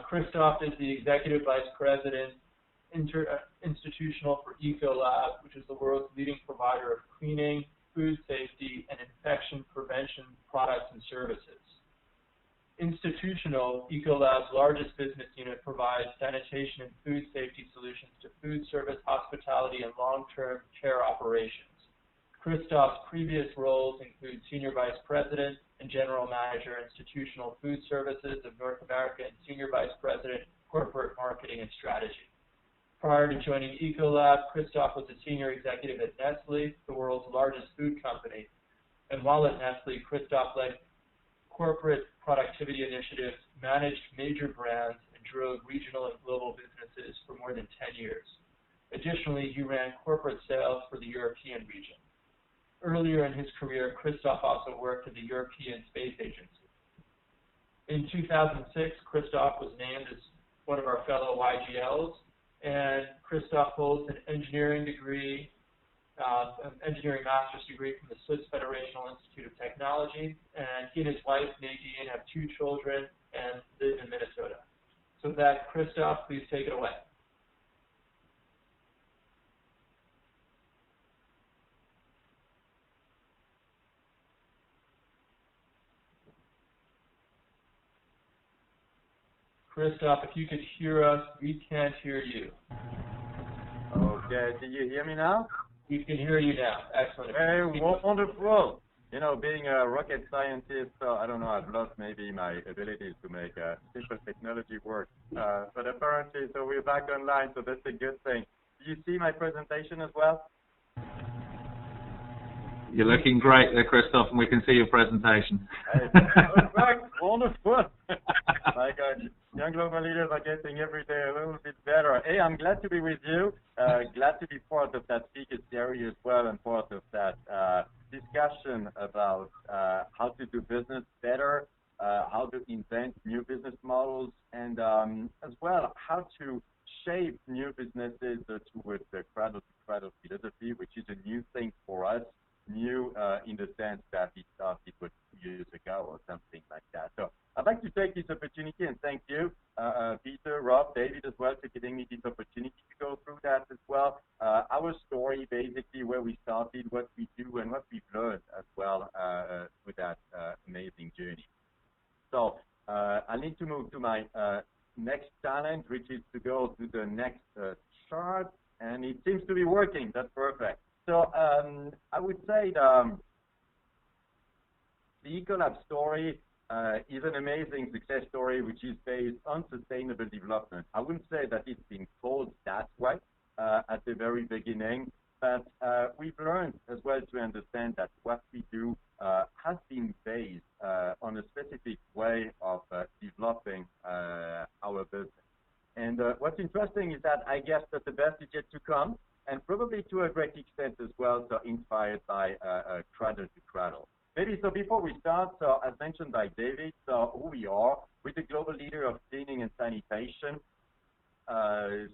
Christophe is the Executive Vice President Institutional for Ecolab, which is the world's leading provider of cleaning, food safety, and infection prevention products and services. Institutional, Ecolab's largest business unit, provides sanitation and food safety solutions to food service, hospitality, and long-term care operations. Christophe's previous roles include Senior Vice President and General Manager, Institutional Food Services of North America, and Senior Vice President, Corporate Marketing and Strategy. Prior to joining Ecolab, Christophe was a senior executive at Nestle, the world's largest food company. And while at Nestle, Christophe led corporate productivity initiatives, managed major brands, and drove regional and global businesses for more than 10 years. Additionally, he ran corporate sales for the European region. Earlier in his career, Christophe also worked at the European Space Agency. In 2006, Christophe was named as one of our fellow YGLs, and Christophe holds an engineering degree, an engineering master's degree from the Swiss Federational Institute of Technology, and he and his wife, Nadine, have 2 children and live in Minnesota. So with that, Christophe, please take it away. Christophe, if you could hear us, we can't hear you. Okay, can you hear me now? We can hear you now. Excellent. Very wonderful. You know, being a rocket scientist, I don't know, I've lost maybe my ability to make simple technology work. But apparently, so we're back online, so that's a good thing. Do you see my presentation as well? You're looking great there, Christophe, and we can see your presentation. Hey, wonderful. My God, young global leaders are getting every day a little bit better. Hey, I'm glad to be with you. Glad to be part of that speaker series as well, and part of that discussion about how to do business better, how to invent new business models, and as well how to shape new businesses towards the cradle-to-cradle philosophy, which is a new thing for us. New in the sense that it started 2 years ago or something like that. So I'd like to take this opportunity and thank you, Peter, Rob, David as well, for giving me this opportunity to go through that as well. Our story, basically where we started, what we do, and what we've learned as well with that amazing journey. So I need to move to my next challenge, which is to go to the next chart, and it seems to be working. That's perfect. So I would say the Ecolab story is an amazing success story, which is based on sustainable development. I wouldn't say that it's been called that way at the very beginning, but we've learned as well to understand that what we do has been based on a specific way of developing our business. And what's interesting is that I guess that the best is yet to come, and probably to a great extent as well, so inspired by cradle to cradle. Maybe so before we start, so as mentioned by David, so who we are, we're the global leader of cleaning and sanitation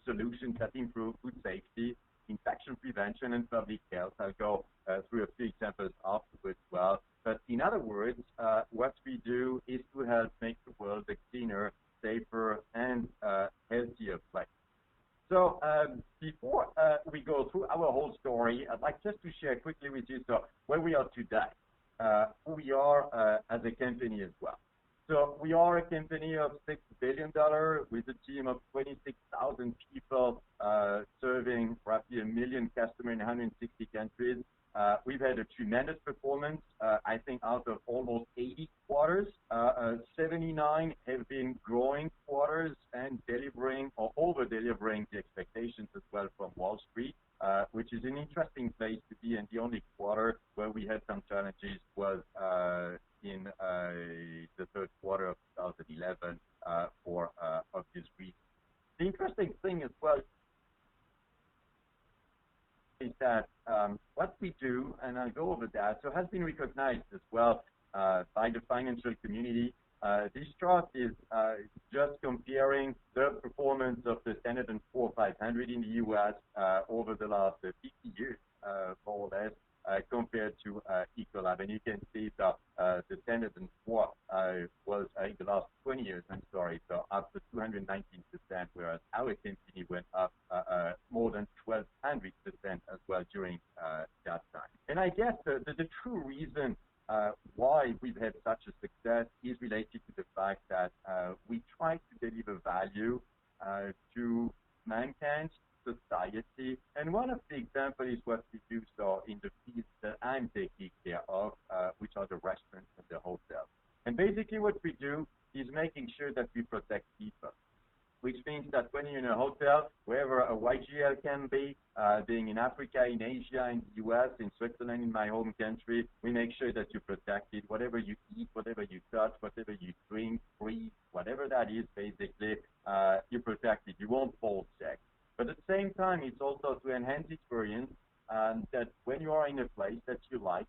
solutions that improve food safety, infection prevention, and public health. I'll go through a few examples afterwards as well. But in other words, what we do is to help make the world a cleaner, safer, and healthier place. So before we go through our whole story, I'd like just to share quickly with you so where we are today, who we are as a company as well. So we are a company of $6 billion with a team of 26,000 people serving roughly 1 million customers in 160 countries. We've had a tremendous performance, I think out of almost 80 quarters, 79 have been growing quarters and delivering or over-delivering the expectations as well from Wall Street, which is an interesting place to be. And the only quarter where we had some challenges was in the third quarter of 2011 for obvious reasons. The interesting thing as well is that what we do, and I'll go over that, so has been recognized as well by the financial community. This chart is just comparing the performance of the Standard & Poor's 500 in the U.S. over the last 50 years, more or less, compared to Ecolab. And you can see that the Standard & Poor's was in the last 20 years, so after 200 is related to the fact that we try to deliver value to mankind, society, and one of the examples is what we do so in the fields that I'm taking care of, which are the restaurants and the hotels. And basically what we do is making sure that we protect people, which means that when you're in a hotel, wherever a YGL can be, being in Africa, in Asia, in the US, in Switzerland, in my home country, we make sure that you're protected. Whatever you eat, whatever you touch, whatever you drink, breathe, whatever that is, basically, you're protected. You won't fall sick. But at the same time, it's also to enhance experience that when you are in a place that you like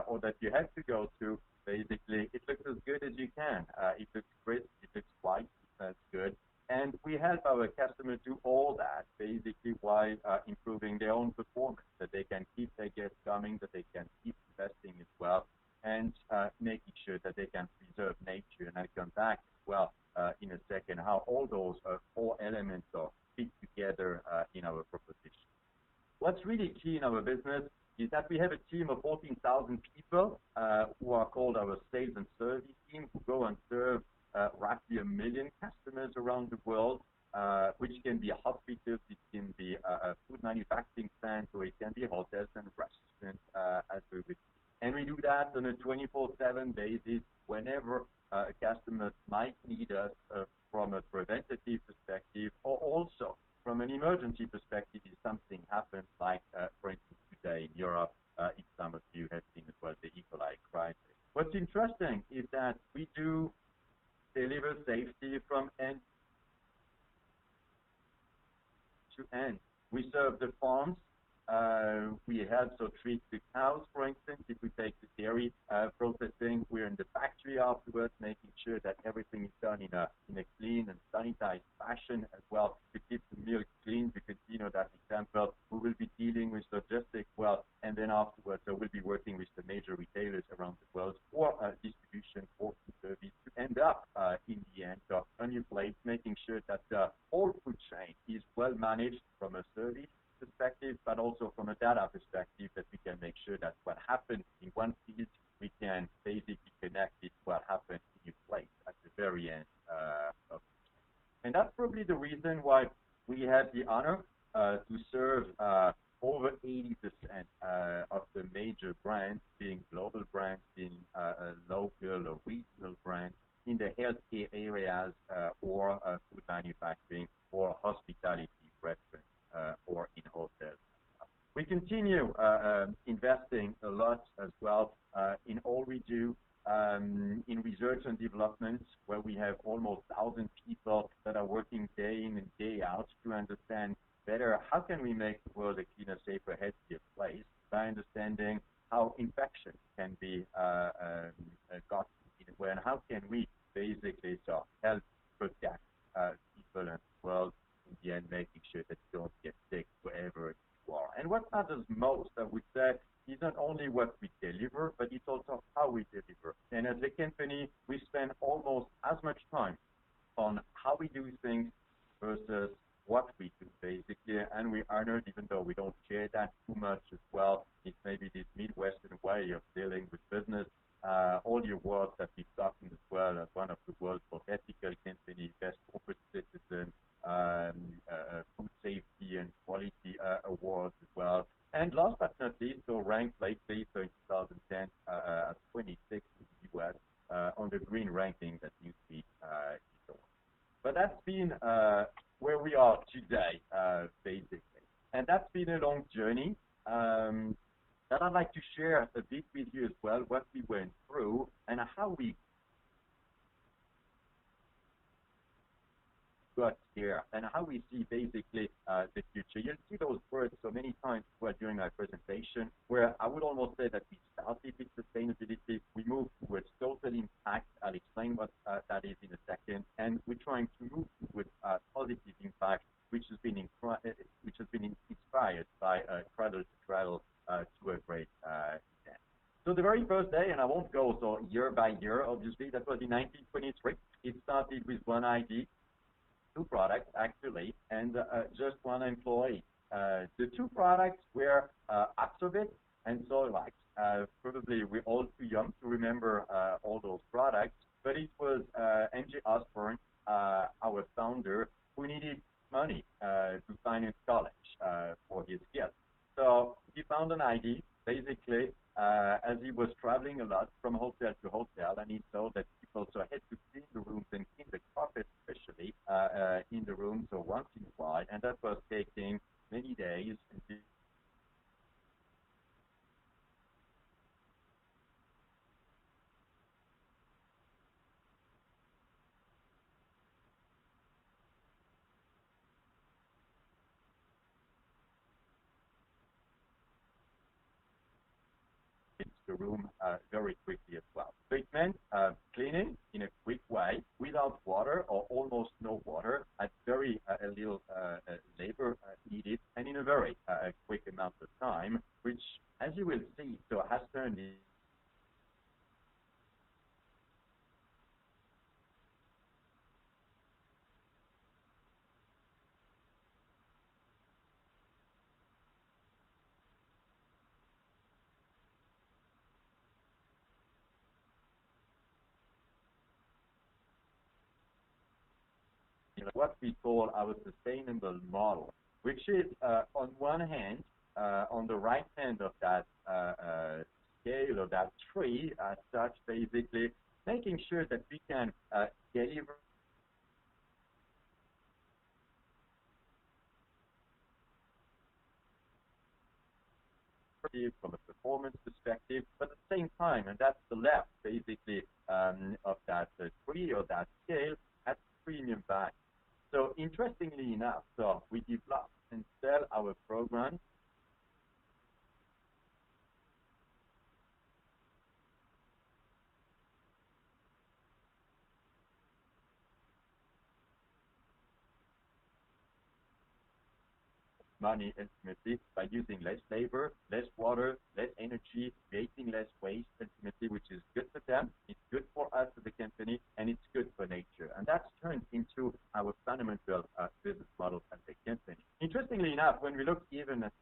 or that you have to go to, basically, it looks as good as you can. It looks crisp, it looks white, it smells good. And we help our customers do all that, basically, while improving their own performance, that they can keep their guests coming, that they can keep investing as well, and making sure that they can preserve nature. And I'll come back as well in a second, how all those four elements are fit together in our proposition. What's really key in our business is that we have a team of 14,000 people who are called our sales and service team, who go and serve roughly 1 million customers around the world, which can be hospitals, it can be food manufacturing plants, or it can be hotels and restaurants as we would. And we do that on a 24/7 basis whenever a customer might need us from a preventative perspective, or also from an emergency perspective if something happens, like, for instance, today in Europe, if some of you have seen as well the E. coli crisis. What's interesting is that we do deliver safety from end to end. We serve the farms. We help to treat the cows, for instance. If we take the dairy processing, we're in the factory afterwards, making sure that everything is done in a clean and sanitized fashion as well to keep the milk clean. Because that example, we will be dealing with logistics well, and then afterwards we'll be working with the major retailers around the world for distribution, for food service, to end up in the end on your plate, making sure that the whole food chain is well managed from a service perspective, but also from a data perspective, that we can make sure that what happens in one field, we can basically connect it to what happens in your plate at the very end of it. And that's probably the reason why we have the honor to serve over 80% of the major brands, being global brands, being local or regional brands in the healthcare areas, or food manufacturing, or hospitality, restaurants, or in hotels. We continue investing a lot as well in all we do in research and development, where we have almost 1,000 people that are working day in and day out to understand better how can we make the world a cleaner, safer, healthier place by understanding how infection can be got in a way, and how can we basically help protect people and the world, in the end, making sure that you don't get sick wherever you are. And what matters most, I would say, is not only what we deliver, but it's also how we deliver. And as a company, we spend almost as much time on how we do things versus what we do, basically. And we honored, even though we don't share that too much as well, it's maybe this Midwestern way of dealing with business. All your awards that we've gotten as well as one of the world's most ethical companies, best corporate citizen, food safety and quality awards as well. And last but not least, so ranked lately, so in 2010, at 26 in the US on the green ranking that Newsweek is on. But that's been where we are today, basically. And that's been a long journey. That I'd like to share a bit with you as well, what we went through and how we got here, and how we see basically the future. You'll see those words so many times during my presentation, where I would almost say that we started with sustainability, we moved towards total impact. I'll explain what that is in a second, and we're trying to move towards positive impact, which has been inspired by Cradle to Cradle to a great extent. So the very first day, and I won't go so year by year, obviously, that was in 1923. It started with one ID, 2 products actually, and just 1 employee. The 2 products were Absorbit and Soilwax. Probably we're all too young to remember all those products, but it was MJ Osborne, our founder, who needed money to finance college for his kids. So he found an idea, basically, as he was traveling a lot from hotel to hotel, and he saw that people so had to clean the rooms and clean the carpet, especially in the rooms, or once in a while, and that was taking many days. And the room very quickly as well. So it meant cleaning in a quick way, without water or almost no water, at very little labor needed, and in a very quick amount of time, which, as you will see, so has turned what we call our sustainable model, which is, on one hand, on the right hand of that scale or that tree, as such, basically making sure that we can deliver from a performance perspective, but at the same time, and that's the left, basically, of that tree or that scale, at premium value. So interestingly enough, so we develop and sell our programs money ultimately by using less labor, less water, less energy, creating less waste ultimately, which is good for them, it's good for us as a company, and it's good for nature. And that's turned into our fundamental business model as a company. Interestingly enough, when we look even at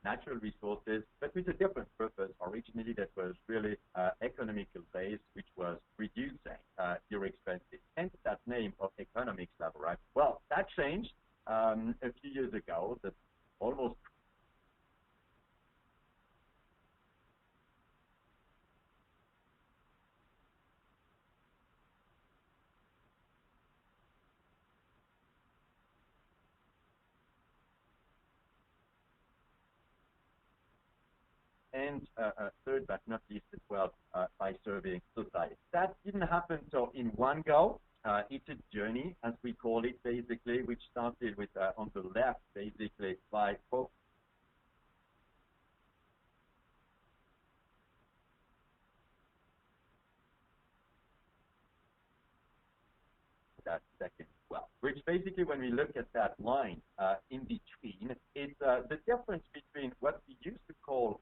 natural resources, but with a different purpose. Originally, that was really economical based, which was reducing your expenses. Hence that name of economics lab, right? Well, that changed a few years ago. That almost and third but not least as well, by serving society. That didn't happen so in one go. It's a journey, as we call it, basically, which started with on the left, basically, by that second well, which basically, when we look at that line in between, it's the difference between what we used to call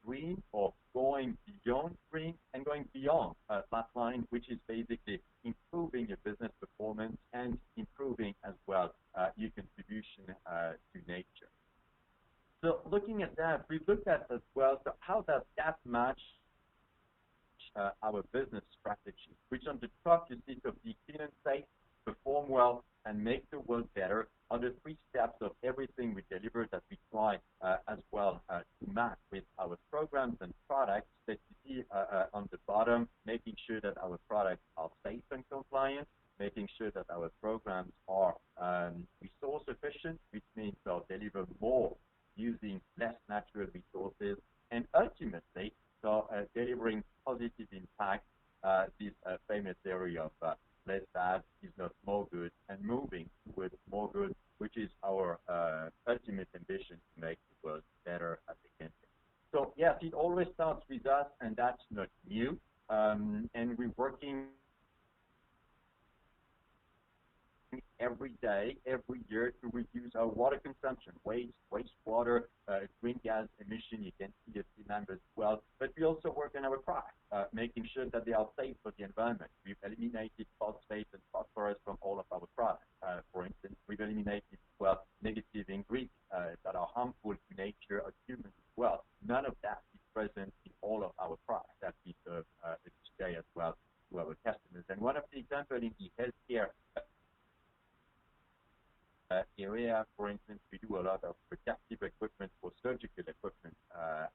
green, or going beyond green, and going beyond that line, which is basically improving your business performance and improving as well your contribution to nature. So looking at that, we've looked at as well, so how does that match our business strategy, which on the top you see of be clean and safe, perform well, and make the world better are the three steps of everything we deliver that we try as well to match with our programs and products that you see on the bottom, making sure that our products are safe and compliant, making sure that our programs are resource efficient, which means they'll deliver more using less natural resources, and ultimately, so delivering positive impact, this famous area of less bad is not more good, and moving towards more good, which is our ultimate ambition to make the world better as a country. So yes, it always starts with us, and that's not new. And we're working every day, every year, to reduce our water consumption, wastewater, green gas emission. You can see the numbers as well. But we also work on our products, making sure that they are safe for the environment. We've eliminated phosphate and phosphorus from all of our products. For instance, we've eliminated, well, negative ingredients that are harmful to nature or humans as well. None of that is present in all of our products that we serve today as well to our customers. And one of the examples in the healthcare area, for instance, we do a lot of protective equipment for surgical equipment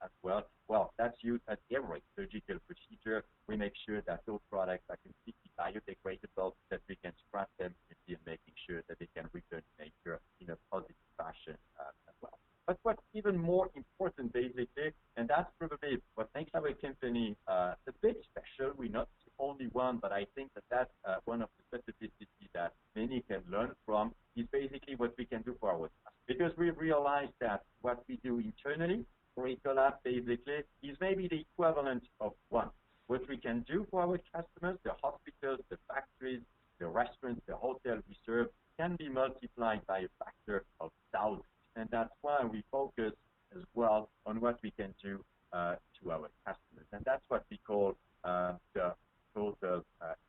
as well. Well, that's used at every surgical procedure. We make sure that those products are completely biodegradable, that we can scrap them, and making sure that they can return to nature in a positive fashion as well. But what's even more important, basically, and that's probably what makes our company a bit special. We're not the only one, but I think that that's one of the specificities that many can learn from, is basically what we can do for our customers. Because we realize that what we do internally for Ecolab, basically, is maybe the equivalent of one. What we can do for our customers, the hospitals, the factories, the restaurants, the hotels we serve, can be multiplied by a factor of thousands. And that's why we focus as well on what we can do to our customers. And that's what we call the total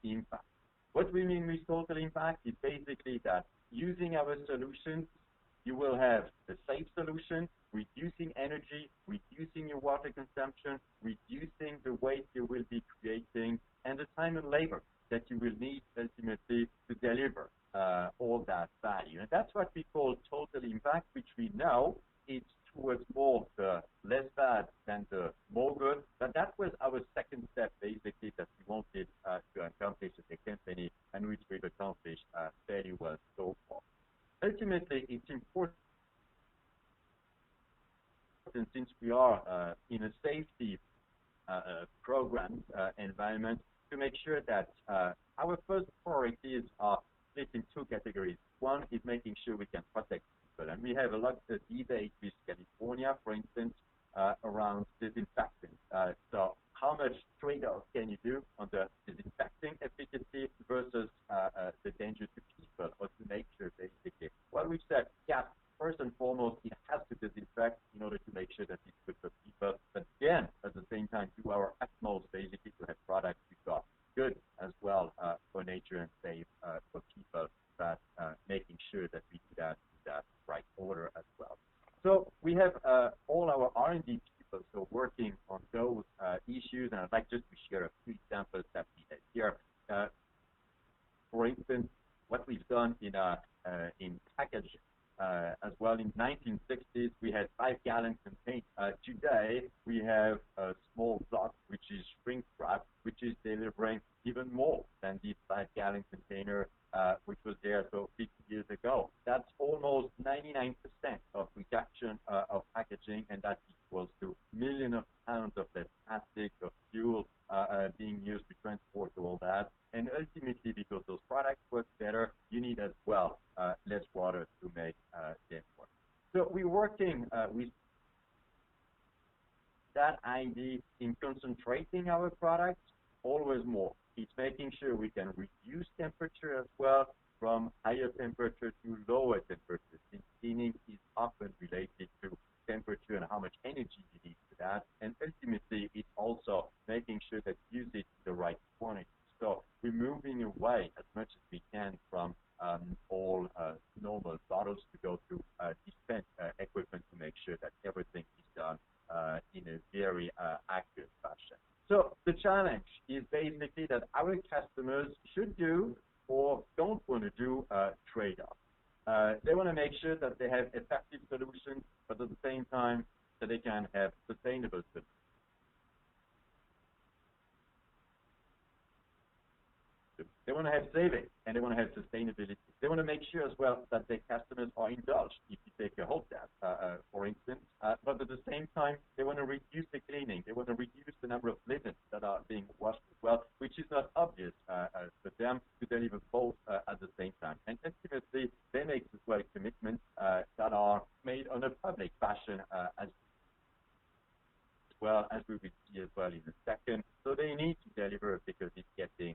impact. What we mean with total impact is basically that using our solutions, you will have a safe solution, reducing energy, reducing your water consumption, reducing the waste you will be creating, and the time and labor that you will need ultimately to deliver all that value. And that's what we call total impact, which we know is towards more the less bad than the more good. But that was our second step, basically, that we wanted to accomplish as a company, and which we've accomplished fairly well so far. Ultimately, it's important, since we are in a safety program environment, to make sure that our first priorities are split in two categories. One is making sure we can protect people, and we have a lot of debate with California, for instance, around disinfectants. So how much trade-off can you do on the disinfecting efficacy versus the danger to people or to nature, basically? Well, we've said, yeah, first and foremost, it has to disinfect in order to make sure that it's good for people, but then, at the same time, do our utmost, basically, to have products which are good as well for nature and safe for people, but making sure that we do that in that right order as well. So we have all our R&D people so working on those issues, and I'd like just to share a few examples that we have here. For instance, what we've done in packaging. As well, in 1960s, we had 5-gallon containers. Today, we have a small block, which is shrink wrap, which is delivering even more than the 5-gallon container, which was there 50 years ago. That's almost 99% of reduction of packaging, and that equals to millions of pounds of less plastic, of fuel being used to transport all that. And ultimately, because those products work better, you need as well less water to make them work. So we're working with that idea in concentrating our products always more. It's making sure we can reduce temperature as well, from higher temperature to lower temperature, since cleaning is often related to temperature and how much energy you need for that. And ultimately, it's also making sure that you use it in the right quantity. So we're moving away as much as we can from all normal bottles to go to dispense equipment to make sure that everything is done in a very accurate fashion. So the challenge is basically that our customers should do or don't want to do trade-off. They want to make sure that they have effective solutions, but at the same time that they can have sustainable solutions. They want to have savings, and they want to have sustainability. They want to make sure as well that their customers are indulged, if you take a hotel, for instance. But at the same time, they want to reduce the cleaning. They want to reduce the number of linens that are being washed as well, which is not obvious for them to deliver both at the same time. And ultimately, they make as well commitments that are made on a public fashion as well, as we will see as well in a second. So they need to deliver because it's getting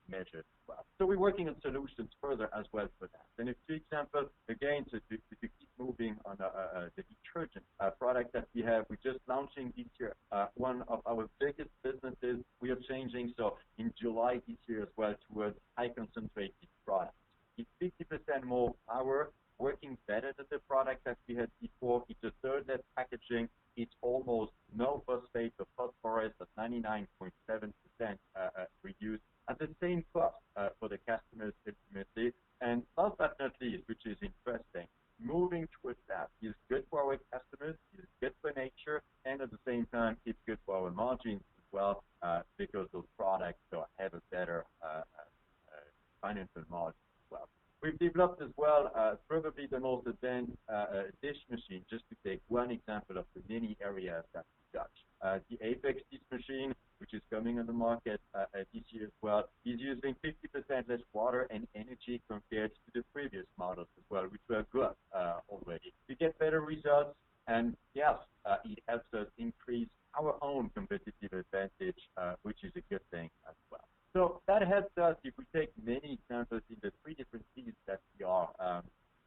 measured as well. So we're working on solutions further as well for that. And a few examples, again, to keep moving on the detergent product that we have. We're just launching this year one of our biggest businesses. We are changing, so in July this year as well, towards high concentrated products. It's 50% more power, working better than the product that we had before. It's a third less packaging. It's almost 99.7% reduced at the same cost for the customers ultimately. And last but not least, which is interesting, moving towards that is good for our customers, is good for nature, and at the same time, it's good for our margins as well, because those products have a better financial margin as well. We've developed as well probably the most advanced dish machine, just to take one example of the many areas that we touch. The Apex dish machine, which is coming on the market this year as well, is using 50% less water and energy compared to the previous models as well, which were good already. We get better results, and yes, it helps us increase our own competitive advantage, which is a good thing as well. So that helps us, if we take many examples in the three different fields that we are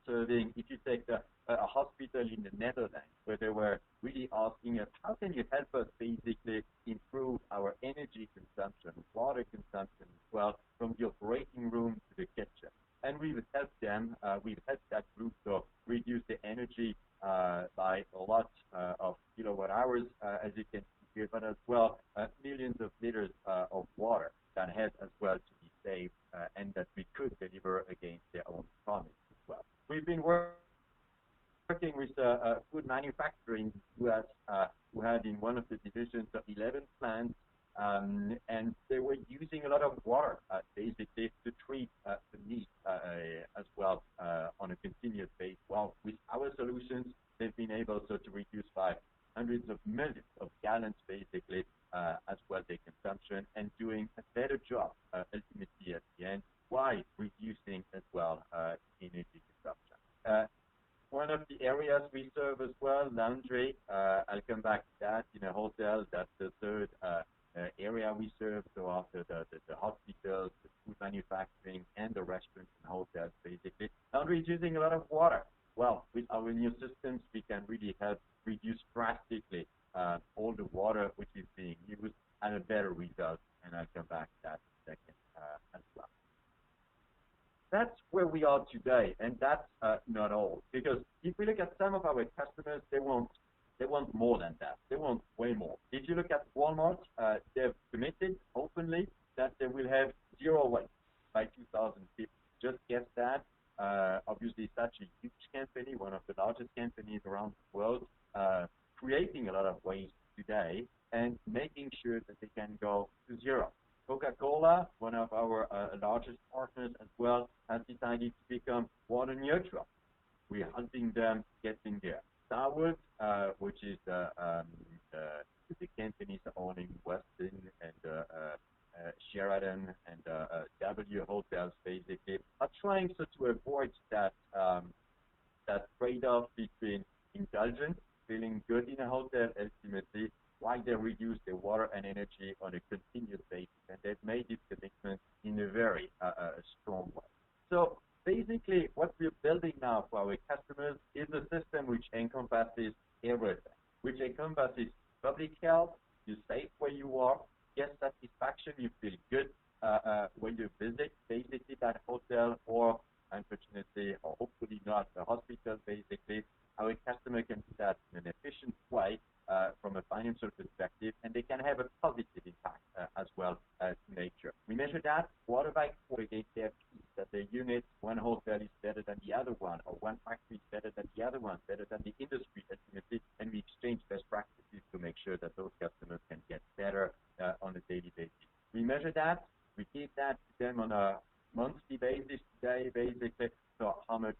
serving. If you take a hospital in the Netherlands, where they were really asking us, how can you help us basically improve our energy consumption, water consumption as well, from the operating room to the kitchen? And we've helped them, we've helped that group to reduce the energy by a lot of kilowatt hours, as you can see here, but as well millions of liters of water that had as well to be saved, and that we could deliver against their own promise as well. We've been working with food manufacturing US, who had in one of the divisions 11 plants, and they were using a lot of water basically to treat the meat as well on a continuous basis. Well, with our solutions, they've been able to reduce by hundreds of millions of gallons basically as well their consumption, and doing a better job ultimately at the end, while reducing as well energy consumption. One of the areas we serve as well, laundry. I'll come back to that. In a hotel, that's the third area we serve. So after the hospitals, the food manufacturing, and the restaurants and hotels, basically. Laundry is using a lot of water. Well, with our new systems, we can really help reduce drastically all the water which is being used, and a better result. And I'll come back to that in a second as well. That's where we are today, and that's not all. Because if we look at some of our customers, they want more than that. They want way more. If you look at Walmart, they've committed openly that they will have zero waste by 2050. Just guess that. Obviously, such a huge company, one of the largest companies around the world, creating a lot of waste today and making sure that they can go to zero. Coca-Cola, one of our largest partners as well, has decided to become water neutral. We're helping them getting there. Starwood, which is the companies owning Westin and Sheraton and W Hotels, basically, are trying to avoid that trade-off between indulgence, feeling good in a hotel, ultimately, why they reduce their water and energy on a continuous basis, and they've made this commitment in a very strong way. So basically, what we're building now for our customers is a system which encompasses everything, which encompasses public health, you're safe where you are, guest satisfaction, you feel good when you visit basically that hotel, or unfortunately, or hopefully not, the hospital, basically. Our customer can do that in an efficient way from a financial perspective, and they can have a positive impact as well to nature. We measure that quarter by quarter against their piece, that the unit, one hotel is better than the other one, or one factory is better than the other one, better than the industry ultimately, and we exchange best practices to make sure that those customers can get better on a daily basis. We measure that, we give that to them on a monthly basis today, basically. So how much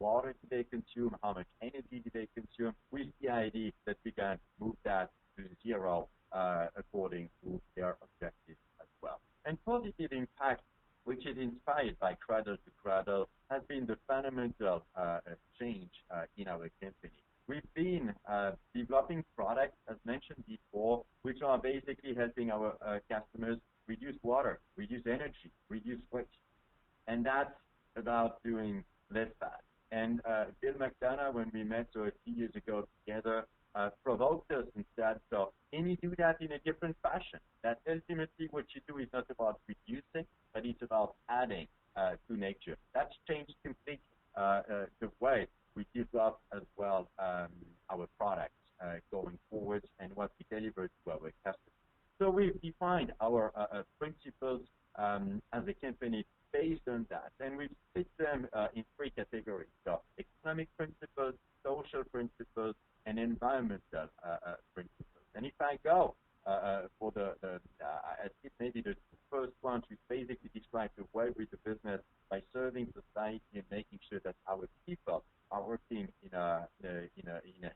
water do they consume, how much energy do they consume, with the idea that we can move that to zero according to their objectives as well. And positive impact, which is inspired by Cradle to Cradle, has been the fundamental change in our company. We've been developing products, as mentioned before, which are basically helping our customers reduce water, reduce energy, reduce waste. And that's about doing less bad. And Bill McDonough, when we met a few years ago together, provoked us and said, so can you do that in a different fashion? That ultimately what you do is not about reducing, but it's about adding to nature. That's changed completely the way we develop as well our products going forward and what we deliver to our customers. So we've defined our principles as a company based on that, and we split them in three categories: so economic principles, social principles, and environmental principles. And if I go for I think maybe the first one, which basically describe the way we do business by serving society and making sure that our people are working in a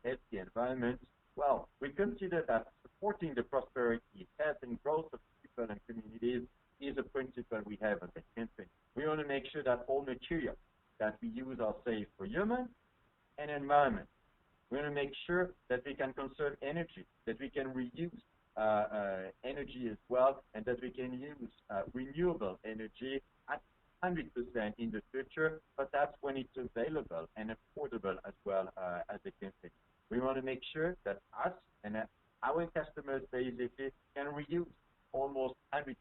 healthy environment. Well, we consider that supporting the prosperity, health, and growth of people and communities is a principle we have as a company. We want to make sure that all materials that we use are safe for humans and environment. We want to make sure that we can conserve energy, that we can reuse energy as well, and that we can use renewable energy at 100% in the future, but that's when it's available and affordable as well as a company. We want to make sure that us and our customers basically can reuse almost 100%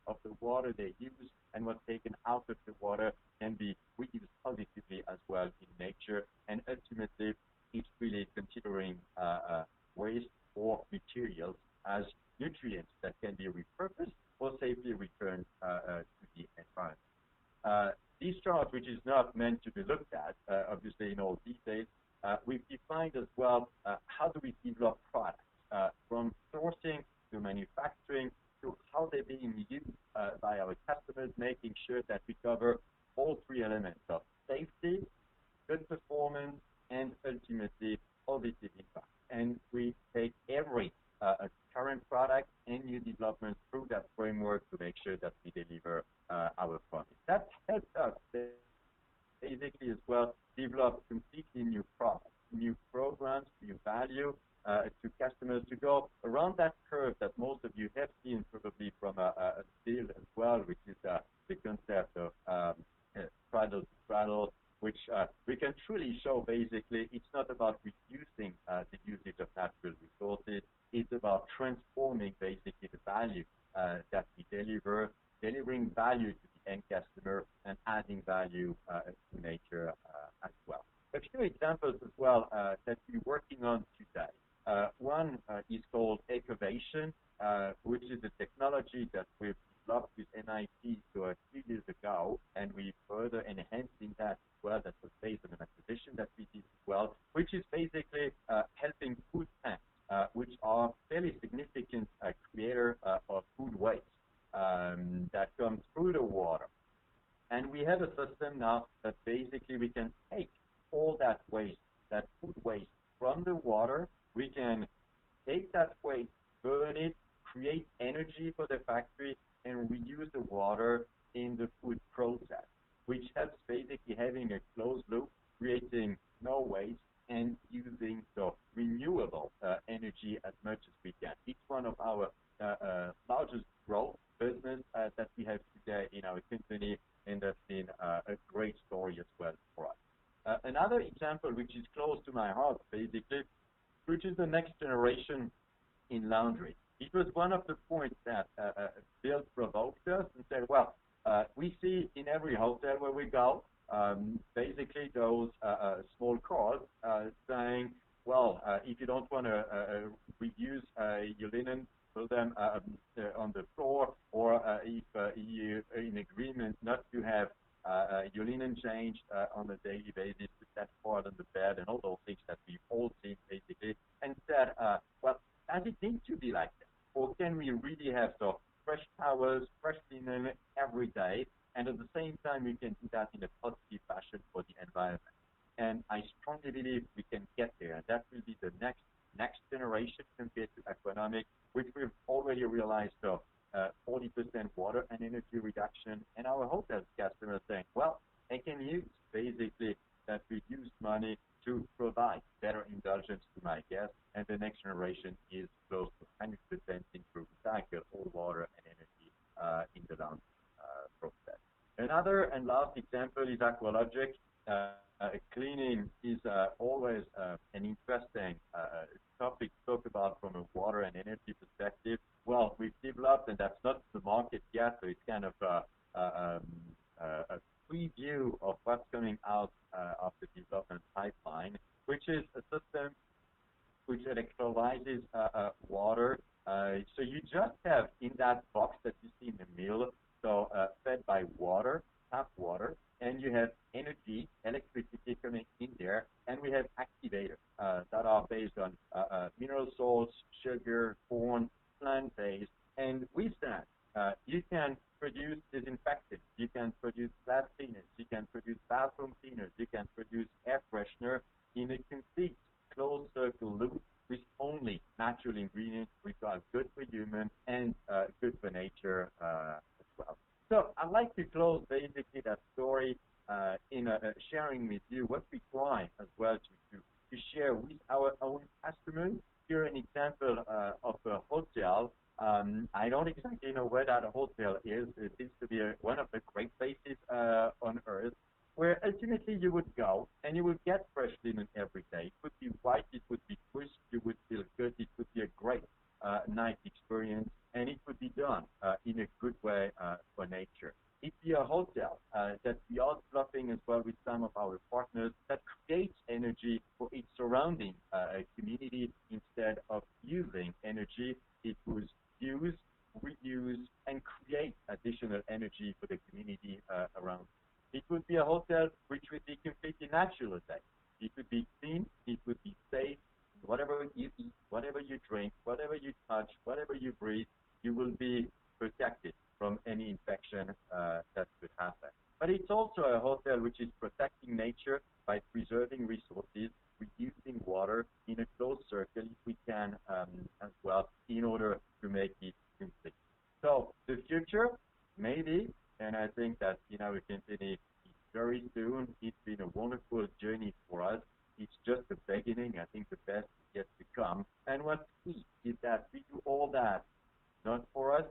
of the water they use, and what's taken out of the water can be reused positively as well in nature. And ultimately, it's really considering waste or materials as nutrients that can be repurposed or safely returned to the environment. This chart, which is not meant to be looked at, obviously in all details, we've defined as well how do we develop products from sourcing to manufacturing to how they're being used by our customers, making sure that we cover all three elements of safety, good performance, and ultimately positive impact. And we take every current product and new development through that framework to make sure that we deliver our promise. That helps us basically as well develop completely new products, new programs, new value to customers to go around that curve that most of you have seen probably from a field as well, which is the concept of straddle to straddle, which we can truly show basically it's not about reducing the usage of natural resources, it's about transforming basically the value that we deliver, delivering value to the end customer and adding value to nature as well. A few examples as well that we're working on today. One is called Ecovation, which is a technology that we've developed with MIT a few years ago, and we're further enhancing that as well. That was based on an acquisition that we did as well, which is basically helping food tanks, which are fairly significant creator of food waste that comes through the water. And we have a system now that basically we can take all that waste, that food waste from the water, we can take that waste, burn it, create energy for the factory, and reuse the water in the food process, which helps basically having a closed loop, creating no waste, and using the renewable energy as much as we can. It's one of our largest growth business that we have today in our company, and that's been a great story as well for us. Another example, which is close to my heart, basically, which is the next generation in laundry. It was one of the points that Bill provoked us and said, well, we see in every hotel where we go, basically those small cards saying, well, if you don't want to reuse your linen, put them on the floor, or if you're in agreement not to have your linen changed on a daily basis, put that part on the bed, and all those things that we've all seen basically, and said, well, does it need to be like that? Or can we really have the fresh towels, fresh linen every day, and at the same time we can do that in a positive fashion for the environment? And I strongly believe we can get there, and that will be the next generation compared to economic, which we've already realized 40% water and energy reduction, and our hotel customers saying, well, I can use basically that reduced money to provide better indulgence to my guests, and the next generation is close to 100% improve recycle all water and energy in the laundry process. Another and last example is Aqualogic. Cleaning is always an interesting topic to talk about from a water and energy perspective. Well, we've developed, and that's not the market yet, so it's kind of a preview of what's coming out of the development pipeline, which is a system which electrolyzes water. So you just have in that box that you see in the middle, so fed by water, tap water, and you have energy, electricity coming in there, and we have activators that are based on mineral salts, sugar, corn, plant-based, and with that, you can produce disinfectants, you can produce glass cleaners, you can produce bathroom cleaners, you can produce air freshener in a complete closed circle loop with only natural ingredients which are good for human and good for nature as well. So I'd like to close basically that story in sharing with you what we try as well to share with our own customers. Here an example of a hotel. I don't exactly know where that hotel is. It seems to be one of the great places on earth where ultimately you would go and you would get fresh linen every day. It would be white, it would be crisp, you would feel good, it would be a great night experience, and it would be done in a good way for nature. It'd be a hotel that we are developing as well with some of our partners that creates energy for its surrounding community instead of using energy. It was use, reuse, and create additional energy for the community around. It would be a hotel which would be completely natural again. It would be clean, it would be safe. Whatever you eat, whatever you drink, whatever you touch, whatever you breathe, you will be protected from any infection that could happen. But it's also a hotel which is protecting nature by preserving resources, reducing water in a closed circle if we can as well, in order to make it complete. So the future, maybe, and I think that in our company, very soon, it's been a wonderful journey for us. It's just the beginning. I think the best is yet to come. And what's key is that we do all that, not for us,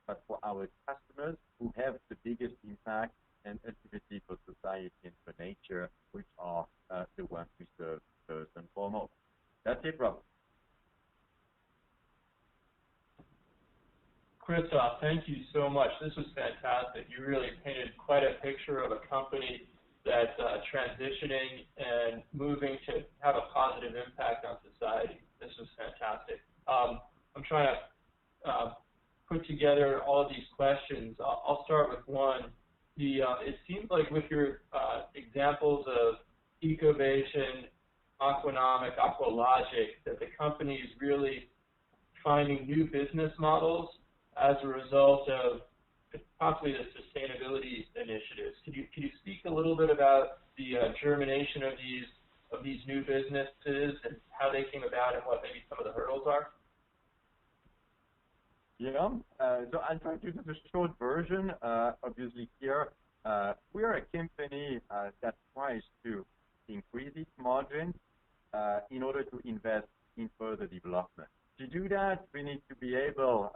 but for our customers who have the biggest impact, and ultimately for society and for nature, which are the ones we serve first and foremost. That's it, Rob. Christophe, thank you so much. This was fantastic. You really painted quite a picture of a company that's transitioning and moving to have a positive impact on society. This was fantastic. I'm trying to put together all of these questions. I'll start with one. It seems like with your examples of Ecovation, Aquanomic, Aqualogic, that the company is really finding new business models as a result of possibly the sustainability initiatives. Can you speak a little bit about the germination of these new businesses and how they came about and what maybe some of the hurdles are? Yeah, so I'll try to do the short version. Obviously here, we're a company that tries to increase its margin in order to invest in further development. To do that, we need to be able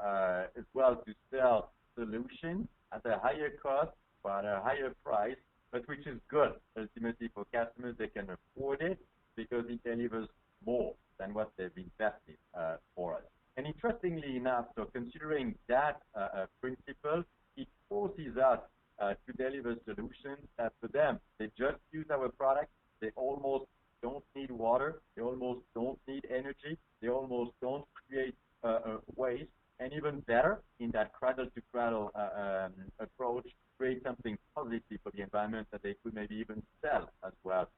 as well to sell solutions at a higher cost, but a higher price, but which is good ultimately for customers. They can afford it because it delivers more than what they've invested for us. And interestingly enough, so considering that principle, it forces us to deliver solutions that for them, they just use our product, they almost don't need water, they almost don't need energy, they almost don't create waste, and even better, in that cradle-to-cradle approach, create something positive for the environment that they could maybe even sell as well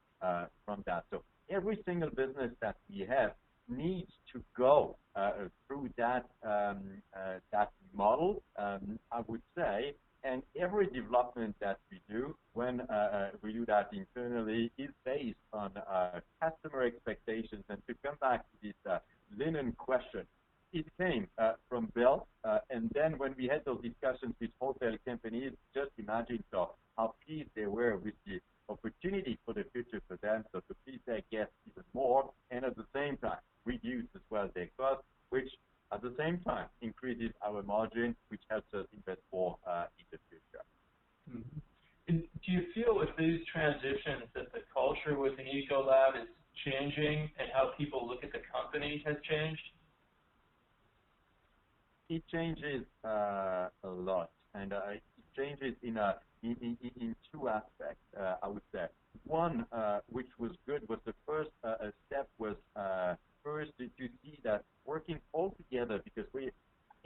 from that. So every single business that we have needs to go through that model, I would say, and every development that we do when we do that internally is based on customer expectations. And to come back to this linen question, it came from Bill, and then when we had those discussions with hotel companies, just imagine how pleased they were with the opportunity for the future for them, so to please their guests even more, and at the same time reduce as well their costs, which at the same time increases our margin, which helps us invest more in the future. Mm-hmm. And do you feel with these transitions that the culture within Ecolab is changing and how people look at the company has changed? It changes a lot, and it changes in two aspects, I would say. One, which was good, was the first step was first to see that working all together, because we,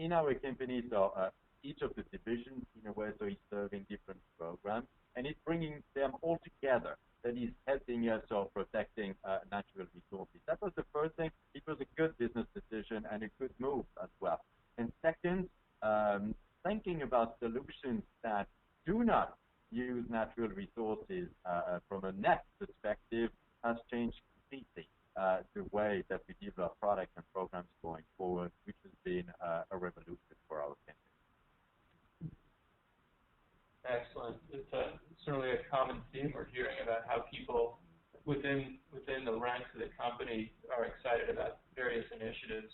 in our company, so each of the divisions, in a way, so is serving different programs, and it's bringing them all together. That is helping us of protecting natural resources. That was the first thing. It was a good business decision and a good move as well. And second, thinking about solutions that do not use natural resources from a net perspective has changed completely the way that we develop products and programs going forward, which has been a revolution for our company. Excellent. It's certainly a common theme we're hearing about how people within the ranks of the company are excited about various initiatives.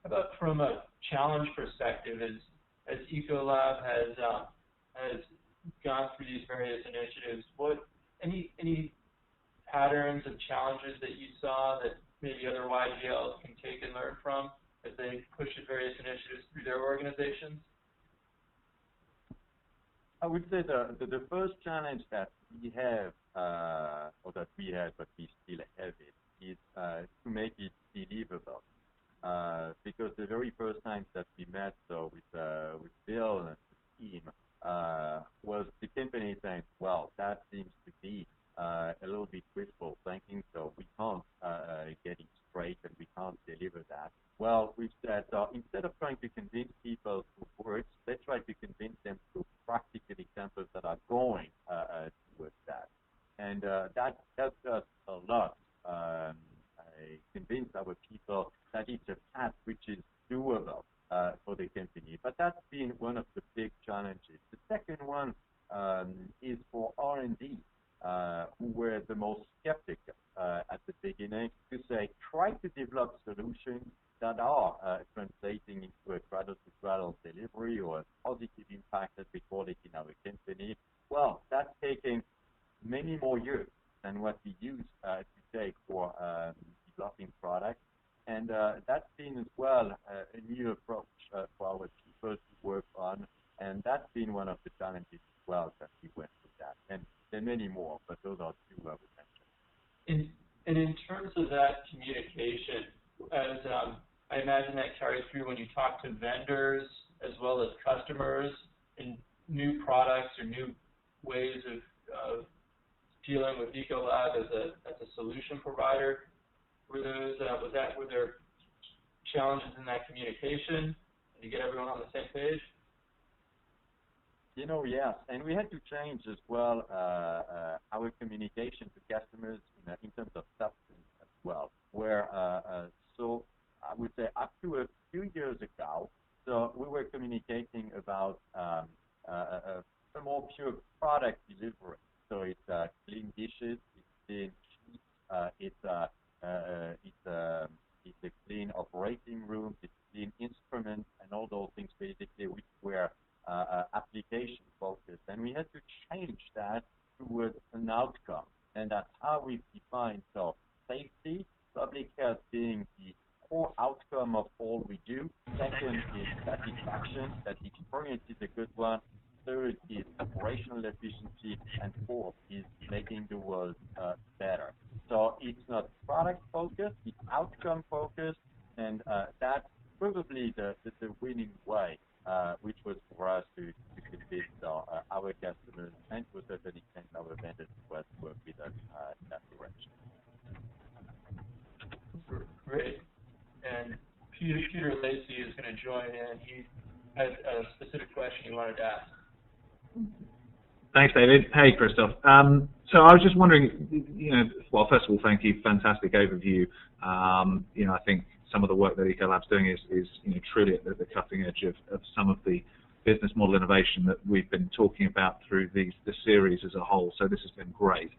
About from a challenge perspective, as Ecolab has gone through these various initiatives, any patterns of challenges that you saw that maybe other YGLs can take and learn from as they push various initiatives through their organizations? I would say the first challenge that we have, or that we had, but we still have it, is to make it believable. Because the very first time that we met, so with Bill and the team, was the company saying, well, that seems to be a little bit wishful thinking, so we can't get it straight and we can't deliver that. Well, we've said, instead of trying to convince people through words, let's try to convince them through practical examples that are going towards that. And that helped us a lot. I convinced our people that it's a task which is doable for the company. But that's been one of the big challenges. The second one is for R&D, who were the most skeptical at the beginning, to say, try to develop solutions that are translating into a cradle-to-cradle delivery or a positive impact, as we call it in our company. Well, that's taking many more years than what we used to take for developing products. And that's been as well a new approach for our people to work on. And that's been one of the challenges as well that we went through that. And there are many more, but those are two I would mention. And in terms of that communication, as I imagine that carries through when you talk to vendors as well as customers in new products or new ways of dealing with Ecolab as a solution provider. Were there challenges in that communication to get everyone on the same page? Yes, and we had to change as well our communication to customers in terms of substance as well, where so I would say up to a few years ago, so we were communicating about a more pure product delivery. So it's clean dishes, it's clean sheets, it's a clean operating room, it's clean instruments, and all those things basically which were application focused. And we had to change that towards an outcome. And that's how we've defined, so safety, public health being the core outcome of all we do. Second is satisfaction, that the experience is a good one. Third is operational efficiency, and fourth is making the world better. So it's not product focused, it's outcome focused, and that's probably the winning way, which was for us to convince our customers and to a certain extent our vendors as well to work with us in that direction. Great. And Peter Lacey is going to join in. He has a specific question he wanted to ask. Thanks, David. Hey, Christophe. So I was just wondering, well, first of all, thank you. Fantastic overview. I think some of the work that Ecolab's doing is truly at the cutting edge of some of the business model innovation that we've been talking about through the series as a whole. So this has been great.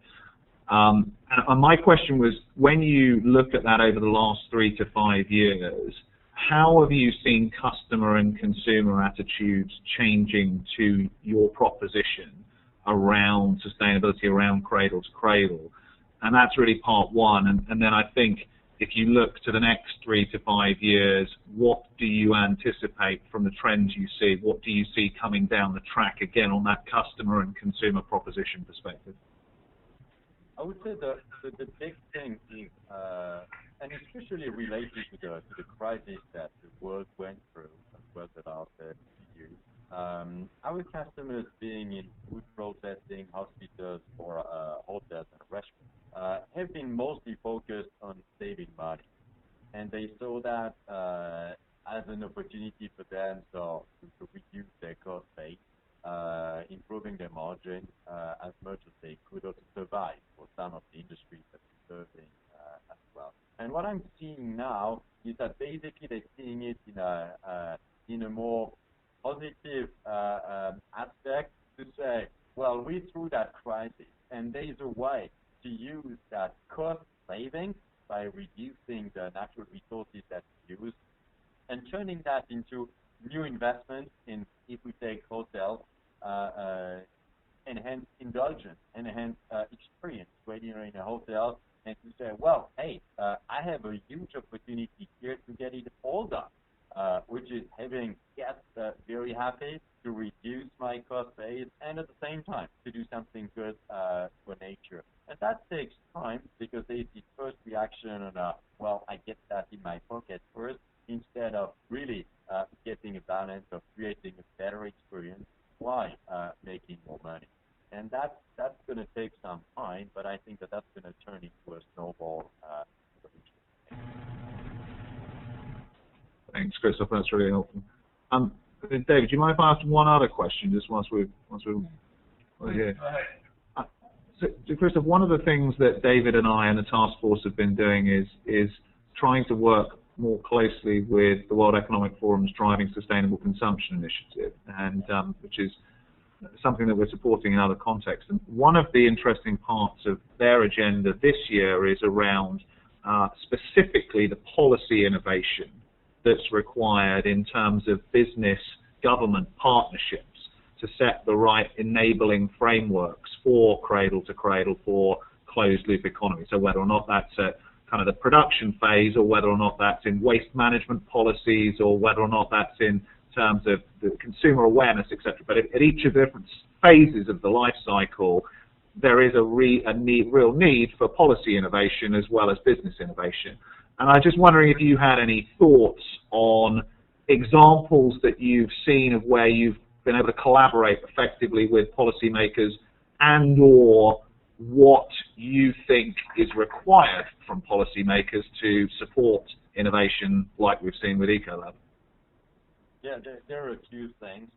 And my question was, when you look at that over the last 3 to 5 years, how have you seen customer and consumer attitudes changing to your proposition around sustainability, around cradle to cradle? And that's really part one. And then I think if you look to the next 3 to 5 years, what do you anticipate from the trends you see? What do you see coming down the track again on that customer and consumer proposition perspective? I would say the big thing is, and especially related to the crisis that the world went through as well that are there to you. Our customers being in food processing, hospitals, or hotels and restaurants have been mostly focused on saving money. And they saw that as an opportunity for them to reduce their cost base, improving their margin as much as they could, or to survive for some of the industries that they're serving as well. And what I'm seeing now is that basically they're seeing it in a more positive aspect, to say, well, we're through that crisis, and there's a way to use that cost savings by reducing the natural resources that we use and turning that into new investments in, if we take hotels, enhanced indulgence, enhanced experience when you're in a hotel, and to say, well, hey, I have a huge opportunity here to get it all done, which is having guests very happy, to reduce my cost base, and at the same time to do something good for nature. And that takes time, because there's this first reaction on, well, I get that in my pocket first, instead of really getting a balance of creating a better experience while making more money. And that's going to take some time, but I think that's going to turn into a snowball solution. Thanks, Christophe. That's really helpful. David, do you mind if I ask one other question, just once we're here? So, Christophe, one of the things that David and I and the task force have been doing is trying to work more closely with the World Economic Forum's Driving Sustainable Consumption initiative, and which is something that we're supporting in other contexts. And one of the interesting parts of their agenda this year is around specifically the policy innovation that's required in terms of business-government partnerships to set the right enabling frameworks for cradle-to-cradle, for closed-loop economy. So whether or not that's at kind of the production phase, or whether or not that's in waste management policies, or whether or not that's in terms of the consumer awareness, etc. But at each of the different phases of the life cycle, there is a real need for policy innovation as well as business innovation. And I'm just wondering if you had any thoughts on examples that you've seen of where you've been able to collaborate effectively with policymakers, and or what you think is required from policymakers to support innovation like we've seen with Ecolab. Yeah, there are a few things,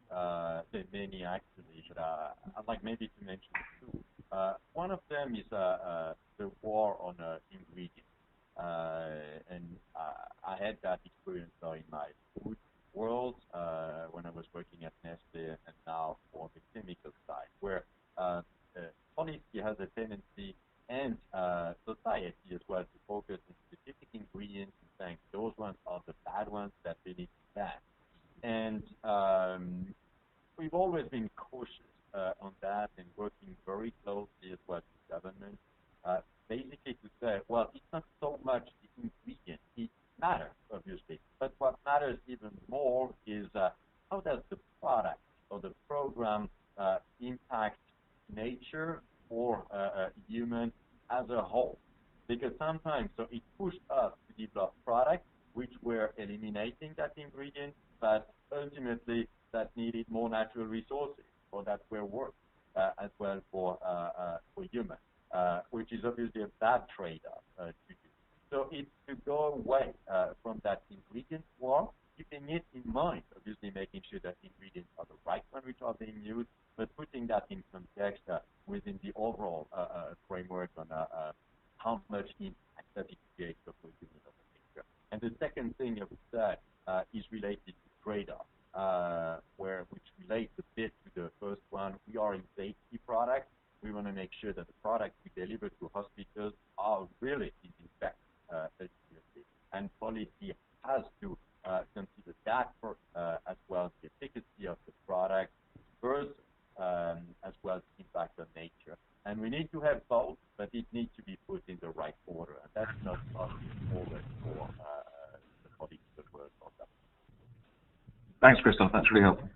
many actually, but I'd like maybe to mention two. One of them is the war on ingredients. And I had that experience in my food world when I was working at Nestle, and now on the chemical side, where policy has a tendency, and society as well, to focus on specific ingredients and saying those ones are the bad ones that we need to ban. And we've always been cautious on that, and working very closely as well with government, basically to say, well, it's not so much the ingredient. It matters, obviously, but what matters even more is how does the product or the program impact nature or human as a whole? Because sometimes, so it pushed us to develop products which were eliminating that ingredient, but ultimately that needed more natural resources, or that were worse as well for humans, which is obviously a bad trade-off to do. So it's to go away from that ingredient war, keeping it in mind, obviously making sure that ingredients are the right ones which are being used, but putting that in context within the overall framework on how much impact that it creates for human over nature. And the second thing I would say is related to trade-off, which relates a bit to the first one. We are in safety products. We want to make sure that the products we deliver to hospitals are really disinfected ultimately. And policy has to consider that for, as well, the efficacy of the product versus as well as the impact on nature. And we need to have both, but it needs to be put in the right order. And that's not always for the political world of that. Thanks, Christophe. That's really helpful.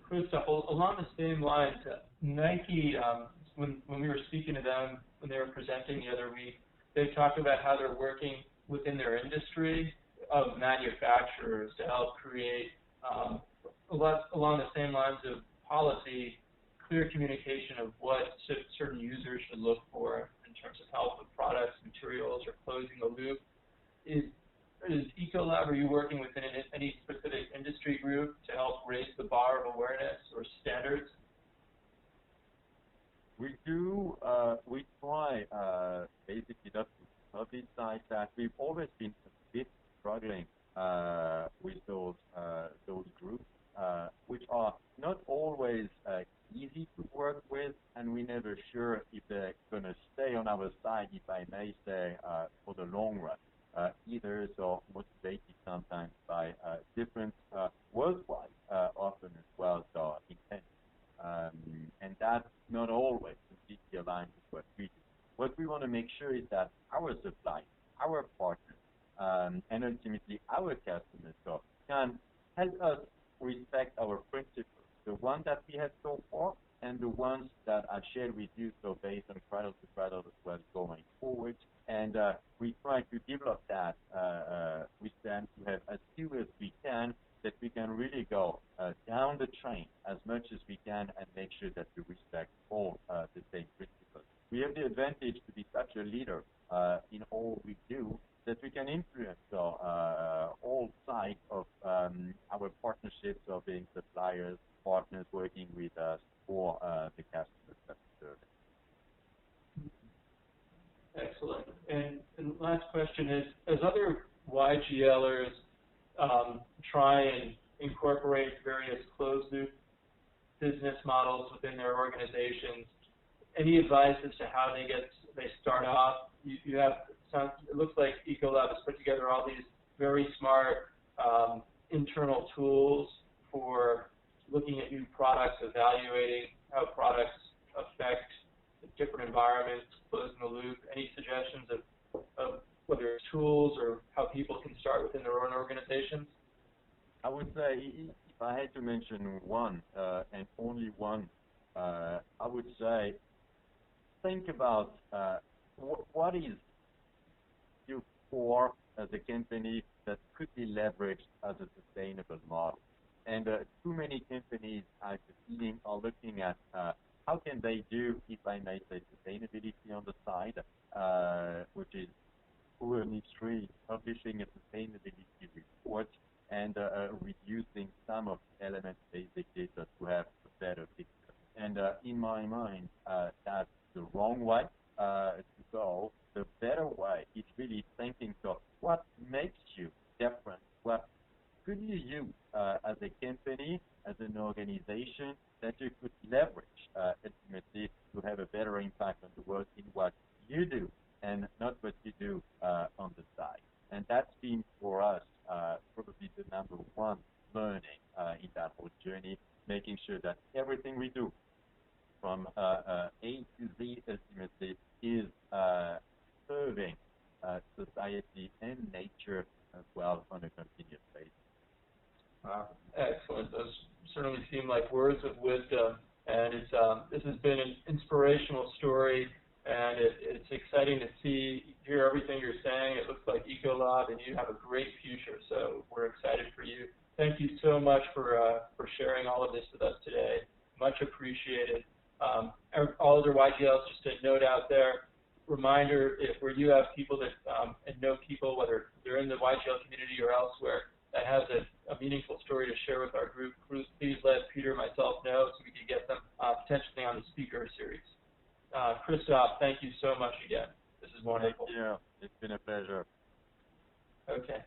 Christophe, along the same lines, Nike, when we were speaking to them, when they were presenting the other week, they talked about how they're working within their industry of manufacturers to help create, along the same lines of policy, clear communication of what certain users should look for in terms of health of products, materials, or closing the loop. Is Ecolab, are you working within any specific industry group to help raise the bar of awareness or standards? We do. We try basically not to publicize that. We've always been a bit struggling with those groups, which are not always easy to work with, and we're never sure if they're going to stay on our side, if I may say, for the long run. Either so motivated sometimes by different worldwide, often as well, so intent. And that's not always completely aligned with what we do. What we want to make sure is that our suppliers, our partners, and ultimately our customers so can help us respect our principles, the ones that we have so far and the ones that I've shared with you, so based on cradle to cradle as well going forward. And we try to develop that with them to have as few as we can, that we can really go down the train as much as we can and make sure that we respect all the same principles. We have the advantage to be such a leader in all we do that we can influence all sides of our partnerships of being suppliers, partners working with us, or the customers that we serve. Excellent. And the last question is, as other YGLers try and incorporate various closed-loop business models within their organizations, any advice as to how they start off? You have it looks like Ecolab has put together all these very smart internal tools for looking at new products, evaluating how products affect different environments, closing the loop. Any suggestions of whether it's tools or how people can start within their own organizations? I would say, if I had to mention one, and only one, I would say, think about what is your core as a company that could be leveraged as a sustainable model. And too many companies at the beginning are looking at how can they do, if I may say, sustainability on the side, which is poorly publishing a sustainability report and reducing some of the elements basically just to have a better picture. And in my mind, that's the wrong way to go. The better way is really thinking, so what makes you different? What could you use as a company, as an organization, that you could leverage ultimately to have a better impact on the world in what you do and not what you do on the side. And that's been for us probably the number one learning in that whole journey, making sure that everything we do from A to Z ultimately is serving society and nature as well on a continuous basis. Wow, excellent. Those certainly seem like words of wisdom, and this has been an inspirational story, and it's exciting to hear everything you're saying. It looks like Ecolab, and you have a great future, so we're excited for you. Thank you so much for sharing all of this with us today. Much appreciated. All other YGLs, just a note out there, reminder, where you have people that and know people, whether they're in the YGL community or elsewhere, that has a meaningful story to share with our group, please let Peter and myself know so we can get them potentially on the speaker series. Christophe, thank you so much again. This is wonderful. Thank you. It's been a pleasure. Okay.